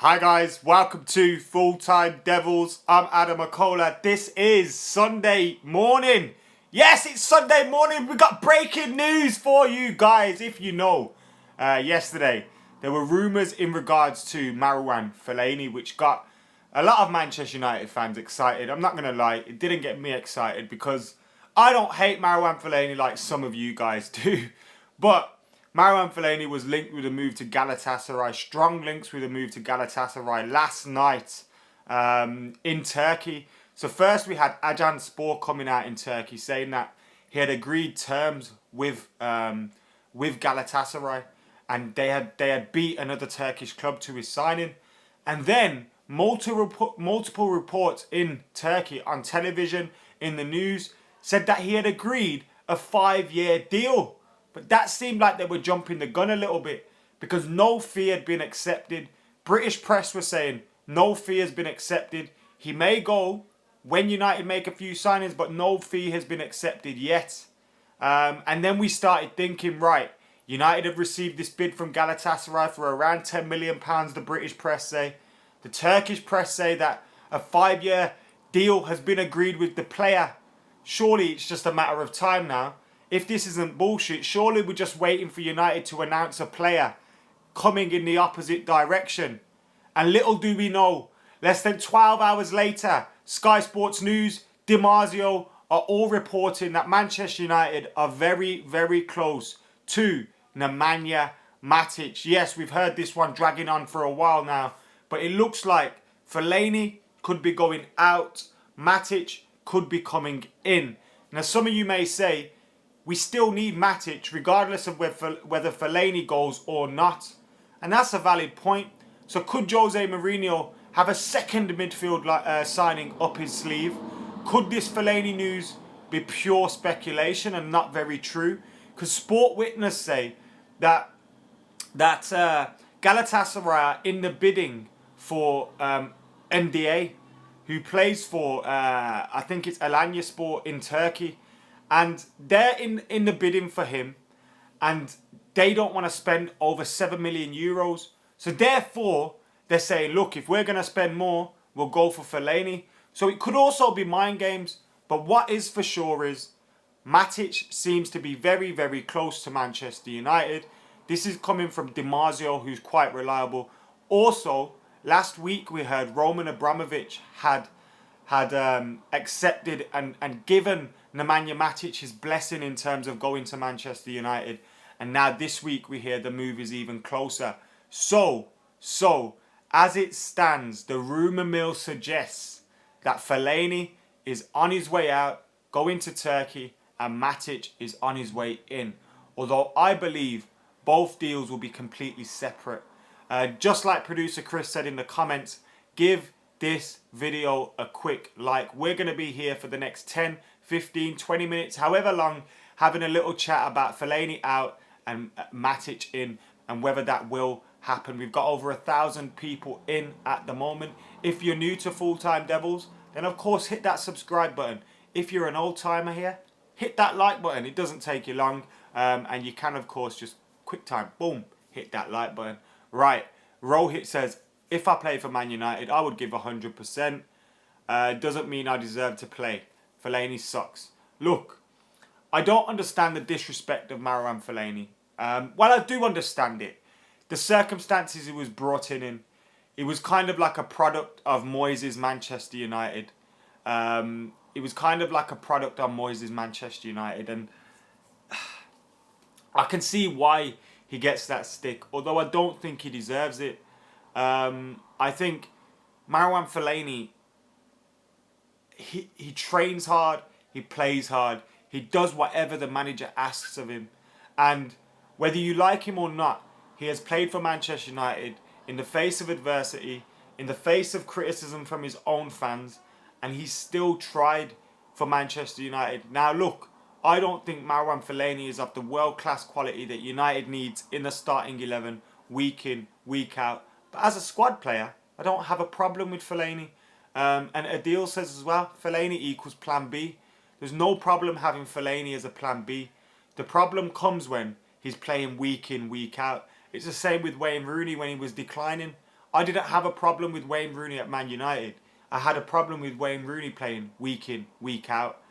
Hi guys, welcome to Full Time Devils. I'm Adam Akola. This is Sunday morning. Yes, it's Sunday morning. We got breaking news for you guys. If you know, yesterday there were rumours in regards to Marouane Fellaini, which got a lot of Manchester United fans excited. I'm not going to lie, it didn't get me excited because I don't hate Marouane Fellaini like some of you guys do. But Marouane Fellaini was linked with a move to Galatasaray. Strong links with a move to Galatasaray last night in Turkey. So first we had Ajan Spor coming out in Turkey saying that he had agreed terms with Galatasaray, and they had beat another Turkish club to his signing. And then multiple reports in Turkey on television, in the news, said that he had agreed a 5-year deal. But that seemed like they were jumping the gun a little bit because no fee had been accepted. British press were saying no fee has been accepted. He may go when United make a few signings, but no fee has been accepted yet. And then we started thinking, right, United have received this bid from Galatasaray for around £10 million, the British press say. The Turkish press say that a 5-year deal has been agreed with the player. Surely it's just a matter of time now. If this isn't bullshit, surely we're just waiting for United to announce a player coming in the opposite direction. And little do we know, less than 12 hours later, Sky Sports News, Marzio are all reporting that Manchester United are very, very close to Nemanja Matic. Yes, we've heard this one dragging on for a while now, but it looks like Fellaini could be going out, Matic could be coming in. Now some of you may say, we still need Matic regardless of whether Fellaini goes or not. And that's a valid point. So could Jose Mourinho have a second midfield signing up his sleeve? Could this Fellaini news be pure speculation and not very true? Because Sport Witness say that Galatasaray are in the bidding for MDA, who plays for, I think it's Alanyaspor in Turkey. And they're in the bidding for him, and they don't want to spend over 7 million euros. So therefore, they're saying, look, if we're going to spend more, we'll go for Fellaini. So it could also be mind games. But what is for sure is Matic seems to be very, very close to Manchester United. This is coming from Marzio, who's quite reliable. Also, last week we heard Roman Abramovich had accepted and given Nemanja Matic his blessing in terms of going to Manchester United. And now this week we hear the move is even closer. So as it stands, the rumour mill suggests that Fellaini is on his way out, going to Turkey, and Matic is on his way in. Although I believe both deals will be completely separate. Just like producer Chris said in the comments, give this video a quick like. We're going to be here for the next 10, 15, 20 minutes, however long, having a little chat about Fellaini out and Matic in, and whether that will happen. We've got over 1,000 people in at the moment. If you're new to Full Time Devils, then of course hit that subscribe button. If you're an old timer here, hit that like button. It doesn't take you long, and you can of course just quick time, boom, hit that like button. Right, Rohit says, if I play for Man United, I would give 100%. Doesn't mean I deserve to play. Fellaini sucks. Look, I don't understand the disrespect of Marouane Fellaini. Well, I do understand it. The circumstances he was brought in, it was kind of like a product of Moyes' Manchester United. It was kind of like a product of Moyes' Manchester United. And I can see why he gets that stick, although I don't think he deserves it. I think Marouane Fellaini, he trains hard, he plays hard, he does whatever the manager asks of him. And whether you like him or not, he has played for Manchester United in the face of adversity, in the face of criticism from his own fans, and he's still tried for Manchester United. Now look, I don't think Marouane Fellaini is of the world-class quality that United needs in the starting 11, week in, week out. But as a squad player, I don't have a problem with Fellaini. And Adil says as well, Fellaini equals plan B. There's no problem having Fellaini as a plan B. The problem comes when he's playing week in, week out. It's the same with Wayne Rooney when he was declining. I didn't have a problem with Wayne Rooney at Man United. I had a problem with Wayne Rooney playing week in, week out.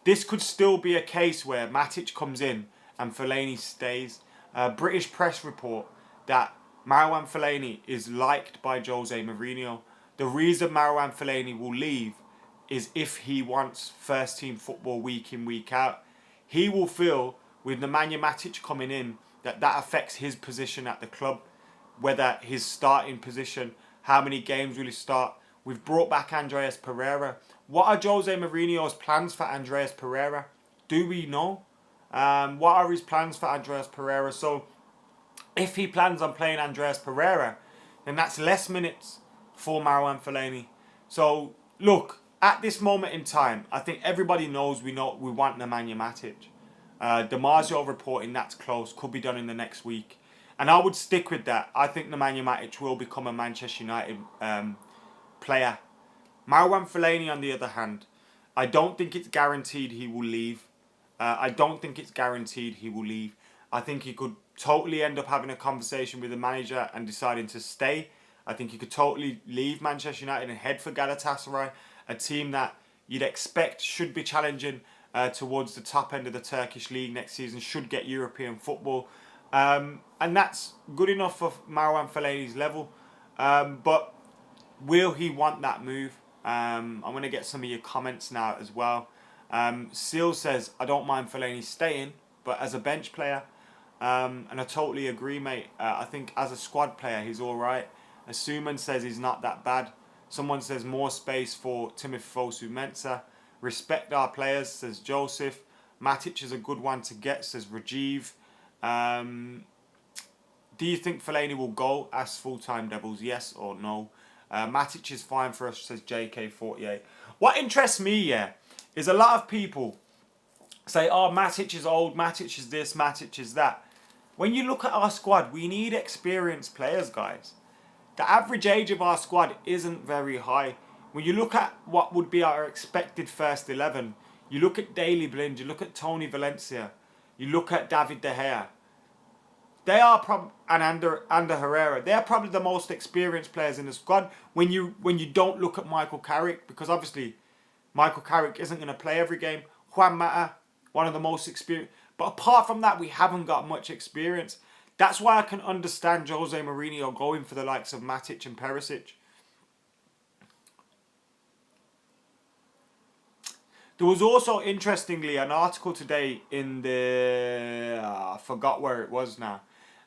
This could still be a case where Matic comes in and Fellaini stays. British press report that Marouane Fellaini is liked by Jose Mourinho. The reason Marouane Fellaini will leave is if he wants first team football week in, week out. He will feel with Nemanja Matic coming in that affects his position at the club, whether his starting position, how many games will he start. We've brought back Andreas Pereira. What are Jose Mourinho's plans for Andreas Pereira? Do we know? What are his plans for Andreas Pereira? So if he plans on playing Andreas Pereira, then that's less minutes for Marouane Fellaini. So look, at this moment in time, I think everybody knows we want Nemanja Matic. Marzio reporting that's close, could be done in the next week. And I would stick with that. I think Nemanja Matic will become a Manchester United player. Marouane Fellaini, on the other hand, I don't think it's guaranteed he will leave. I think he could totally end up having a conversation with the manager and deciding to stay. I think he could totally leave Manchester United and head for Galatasaray, a team that you'd expect should be challenging towards the top end of the Turkish league next season, should get European football. And that's good enough for Marouane Fellaini's level. But will he want that move? I'm going to get some of your comments now as well. Seal says, I don't mind Fellaini staying, but as a bench player, and I totally agree, mate. I think as a squad player, he's all right. Asuman says he's not that bad. Someone says more space for Timothy Fosu-Mensah. Respect our players, says Joseph. Matic is a good one to get, says Rajiv. Do you think Fellaini will go? Ask Full-Time Devils, yes or no. Matic is fine for us, says JK48. What interests me, is a lot of people say, oh, Matic is old, Matic is this, Matic is that. When you look at our squad, we need experienced players, guys. The average age of our squad isn't very high. When you look at what would be our expected first 11, you look at Daley Blind, you look at Tony Valencia, you look at David De Gea. They are and Ander Herrera. They are probably the most experienced players in the squad. When you don't look at Michael Carrick, because obviously Michael Carrick isn't going to play every game. Juan Mata, one of the most experienced. But apart from that, we haven't got much experience. That's why I can understand Jose Mourinho going for the likes of Matic and Perisic. There was also, interestingly, an article today in the... I forgot where it was now.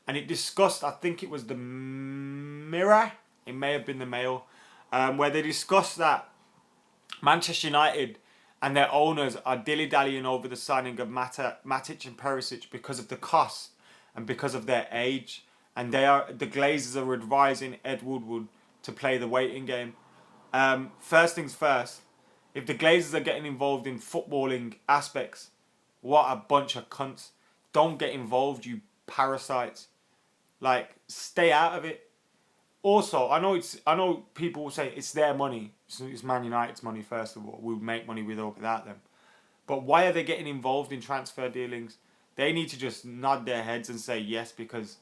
And it discussed, I think it was the Mirror. It may have been the Mail. Where they discussed that Manchester United and their owners are dilly-dallying over the signing of Matic and Perisic because of the cost and because of their age. And the Glazers are advising Ed Woodward to play the waiting game. First things first, if the Glazers are getting involved in footballing aspects, what a bunch of cunts. Don't get involved, you parasites. Like, stay out of it. Also, I know people will say it's their money. It's Man United's money, first of all. We'll make money with or without them. But why are they getting involved in transfer dealings? They need to just nod their heads and say yes, because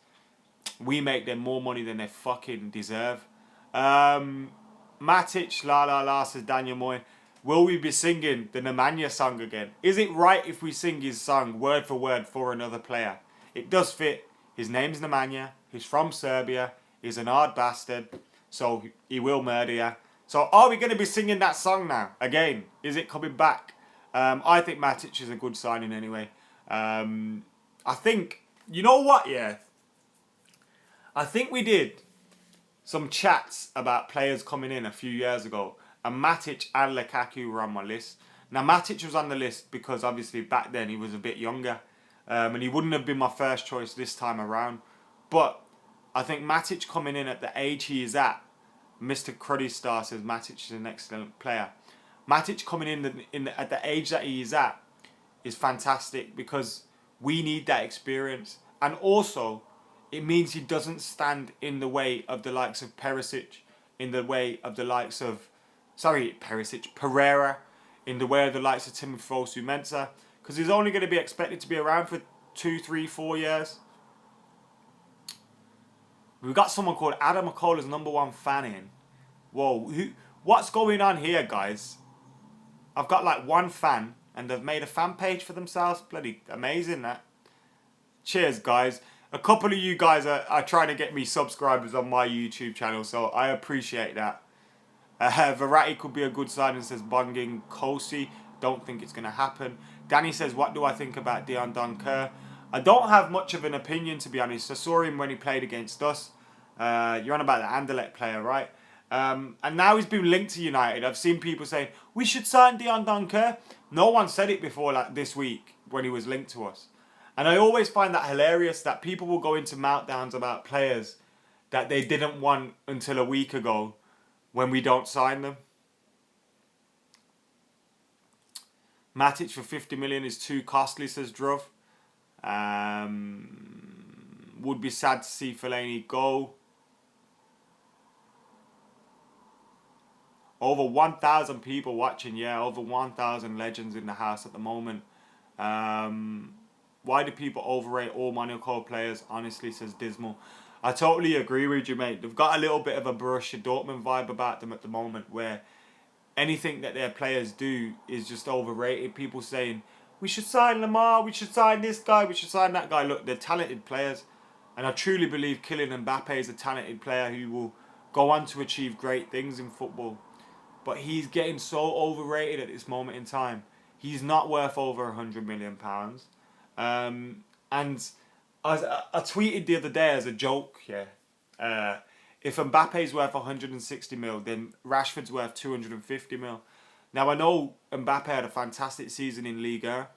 we make them more money than they fucking deserve. Matic, la la la, says Daniel Moy. Will we be singing the Nemanja song again? Is it right if we sing his song word for word for another player? It does fit. His name's Nemanja. He's from Serbia. He's an hard bastard. So he will murder you. So are we going to be singing that song now? Again, is it coming back? I think Matic is a good signing anyway. I think, you know what, yeah? I think we did some chats about players coming in a few years ago. And Matic and Lukaku were on my list. Now, Matic was on the list because obviously back then he was a bit younger. And he wouldn't have been my first choice this time around. But I think Matic coming in at the age he is at, Mr. Cruddy Star says Matic is an excellent player. Matic coming in at the age that he is at is fantastic because we need that experience. And also, it means he doesn't stand in the way of the likes of Perisic, in the way of the likes of... Pereira, in the way of the likes of Timothy Fosu-Mensah, because he's only going to be expected to be around for 2, 3, 4 years. We've got someone called Adam McCullough's #1 fan in. Whoa, what's going on here, guys? I've got like one fan, and they've made a fan page for themselves. Bloody amazing, that. Cheers, guys. A couple of you guys are trying to get me subscribers on my YouTube channel, so I appreciate that. Verratti could be a good signing, says Bonging Kosi. Don't think it's going to happen. Danny says, what do I think about Dion Donker? I don't have much of an opinion, to be honest. I saw him when he played against us. You're on about the Anderlecht player, right? And now he's been linked to United. I've seen people saying, we should sign Dion Donker. No one said it before like this week when he was linked to us. And I always find that hilarious that people will go into meltdowns about players that they didn't want until a week ago when we don't sign them. Matic for 50 million is too costly, says Druv. Would be sad to see Fellaini go. Over 1,000 people watching, yeah, over 1,000 legends in the house at the moment. Why do people overrate all Monaco players? Honestly, says Dismal. I totally agree with you, mate. They've got a little bit of a Borussia Dortmund vibe about them at the moment, where anything that their players do is just overrated. People saying, we should sign Lamar, we should sign this guy, we should sign that guy. Look, they're talented players. And I truly believe Kylian Mbappe is a talented player who will go on to achieve great things in football. But he's getting so overrated at this moment in time. He's not worth over £100 million. And I tweeted the other day as a joke, yeah. If Mbappe's worth 160 mil, then Rashford's worth 250 mil. Now, I know Mbappe had a fantastic season in Liga,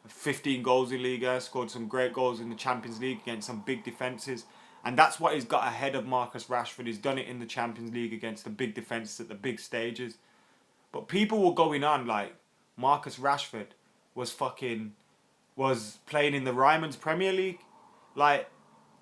15 goals in Liga, scored some great goals in the Champions League against some big defences. And that's what he's got ahead of Marcus Rashford. He's done it in the Champions League against the big defences at the big stages. But people were going on like Marcus Rashford was playing in the Ryman's Premier League. Like,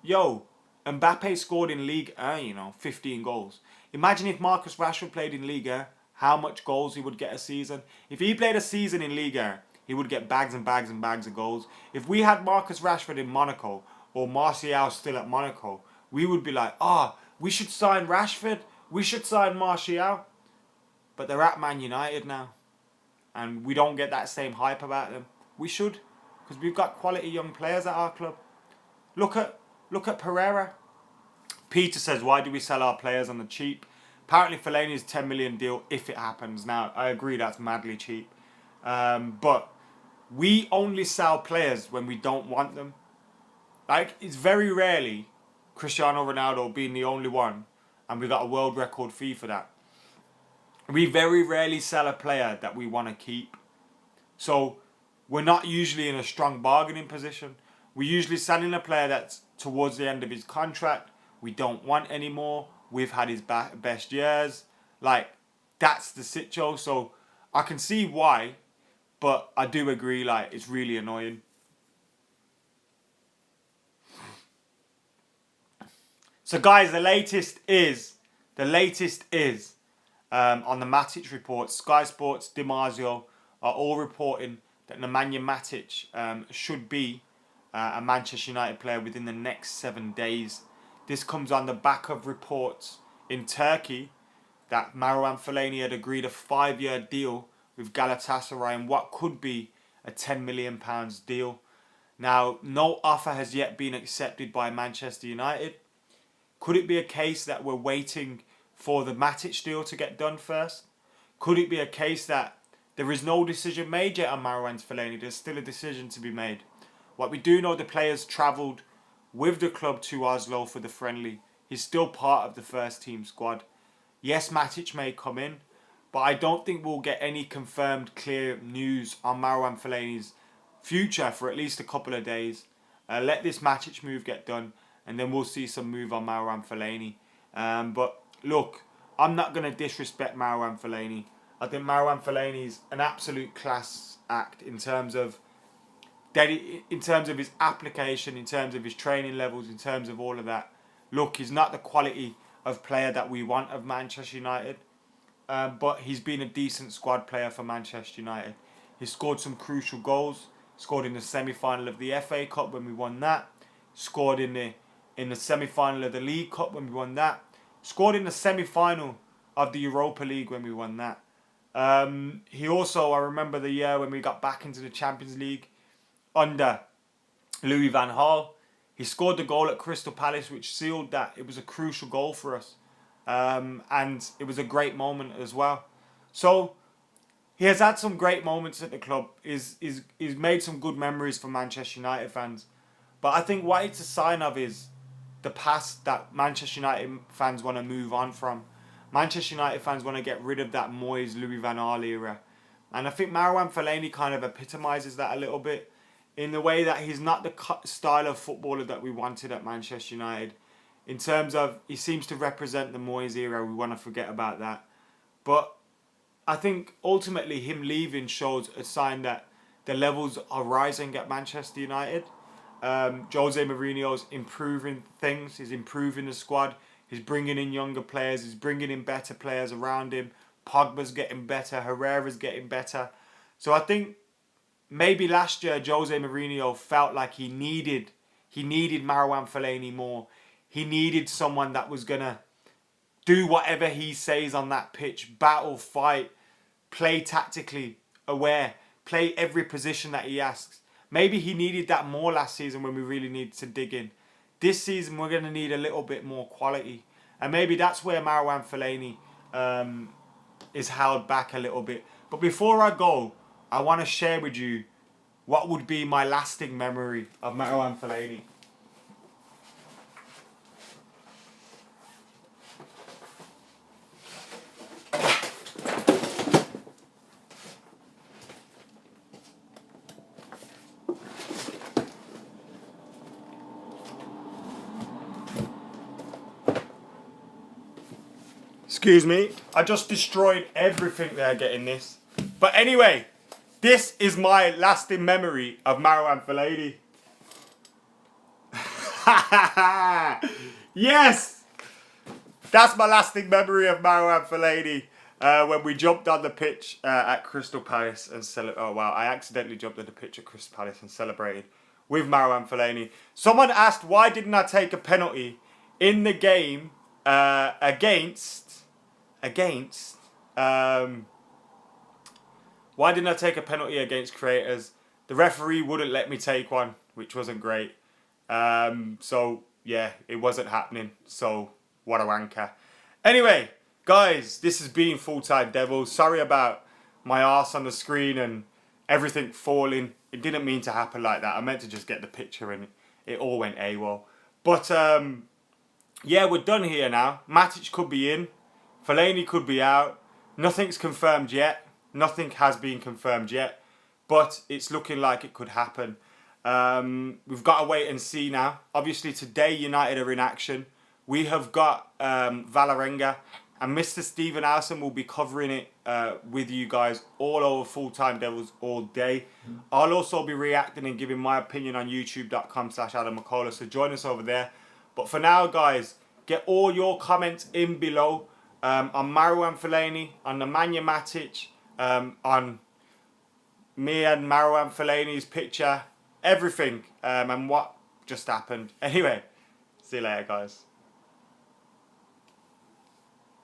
yo, Mbappe scored in Ligue 1, 15 goals. Imagine if Marcus Rashford played in Ligue 1, how much goals he would get a season. If he played a season in Ligue 1, he would get bags and bags and bags of goals. If we had Marcus Rashford in Monaco, or Martial still at Monaco, we would be like, we should sign Rashford, we should sign Martial. But they're at Man United now, and we don't get that same hype about them. We should, because we've got quality young players at our club. Look at Pereira. Peter says, why do we sell our players on the cheap? Apparently Fellaini's 10 million deal if it happens. Now, I agree that's madly cheap. But we only sell players when we don't want them. Like, it's very rarely Cristiano Ronaldo being the only one, and we got a world record fee for that. We very rarely sell a player that we want to keep. So we're not usually in a strong bargaining position. We're usually selling a player that's towards the end of his contract. We don't want anymore. We've had his best years. Like, that's the situation. So I can see why, but I do agree, like, it's really annoying. So guys, the latest is on the Matic report. Sky Sports, Marzio are all reporting that Nemanja Matic should be a Manchester United player within the next 7 days. This comes on the back of reports in Turkey that Marouane Fellaini had agreed a 5-year deal with Galatasaray and what could be a £10 million deal. Now, no offer has yet been accepted by Manchester United. Could it be a case that we're waiting for the Matic deal to get done first? Could it be a case that there is no decision made yet on Marouane Fellaini? There's still a decision to be made. What we do know, the players travelled with the club to Oslo for the friendly. He's still part of the first team squad. Yes, Matic may come in, but I don't think we'll get any confirmed clear news on Marouane Fellaini's future for at least a couple of days. Let this Matic move get done, and then we'll see some move on Marouane Fellaini. But look, I'm not going to disrespect Marouane Fellaini. I think Marouane Fellaini is an absolute class act in terms of his application, in terms of his training levels, in terms of all of that. Look, he's not the quality of player that we want of Manchester United, but he's been a decent squad player for Manchester United. He scored some crucial goals. Scored in the semi-final of the FA Cup when we won that. Scored in the in the semi-final of the League Cup when we won that. Scored in the semi-final of the Europa League when we won that. He also, I remember the year when we got back into the Champions League under Louis van Gaal. He scored the goal at Crystal Palace, which sealed that. It was a crucial goal for us. And it was a great moment as well. So he has had some great moments at the club. He's made some good memories for Manchester United fans. But I think what it's a sign of is the past that Manchester United fans want to move on from. Manchester United fans want to get rid of that Moyes, Louis van Gaal era. And I think Marouane Fellaini kind of epitomises that a little bit, in the way that he's not the style of footballer that we wanted at Manchester United. In terms of, he seems to represent the Moyes era. We want to forget about that. But I think ultimately him leaving shows a sign that the levels are rising at Manchester United. Jose Mourinho's improving things. He's improving the squad. He's bringing in younger players. He's bringing in better players around him. Pogba's getting better. Herrera's getting better. So I think maybe last year Jose Mourinho felt like he needed Marouane Fellaini more. He needed someone that was going to do whatever he says on that pitch. Battle, fight, play tactically aware. Play every position that he asks. Maybe he needed that more last season when we really needed to dig in. This season we're going to need a little bit more quality. And maybe that's where Marouane Fellaini is held back a little bit. But before I go, I want to share with you what would be my lasting memory of Marouane Fellaini. Excuse me, I just destroyed everything there getting this. But anyway, this is my lasting memory of Marouane Fellaini. Yes! That's my lasting memory of Marouane Fellaini. When we jumped on the pitch at Crystal Palace and I accidentally jumped on the pitch at Crystal Palace and celebrated with Marouane Fellaini. Someone asked why didn't I take a penalty in the game why didn't I take a penalty against Creators? The referee wouldn't let me take one, which wasn't great. So yeah, it wasn't happening. So what a wanker. Anyway, guys, this has been Full Time Devils. Sorry about my arse on the screen and everything falling. It didn't mean to happen like that. I meant to just get the picture and it all went AWOL. But yeah, we're done here now. Matic could be in. Fellaini could be out. Nothing's confirmed yet. Nothing has been confirmed yet. But it's looking like it could happen. We've got to wait and see now. Obviously, today United are in action. We have got Valerenga. And Mr. Stephen Alson will be covering it with you guys all over Full Time Devils all day. I'll also be reacting and giving my opinion on youtube.com/Adam McCullough. So join us over there. But for now, guys, get all your comments in below. On Marouane Fellaini, on Nemanja Matic, on me and Marouane Fellaini's picture, everything, and what just happened. Anyway, see you later, guys.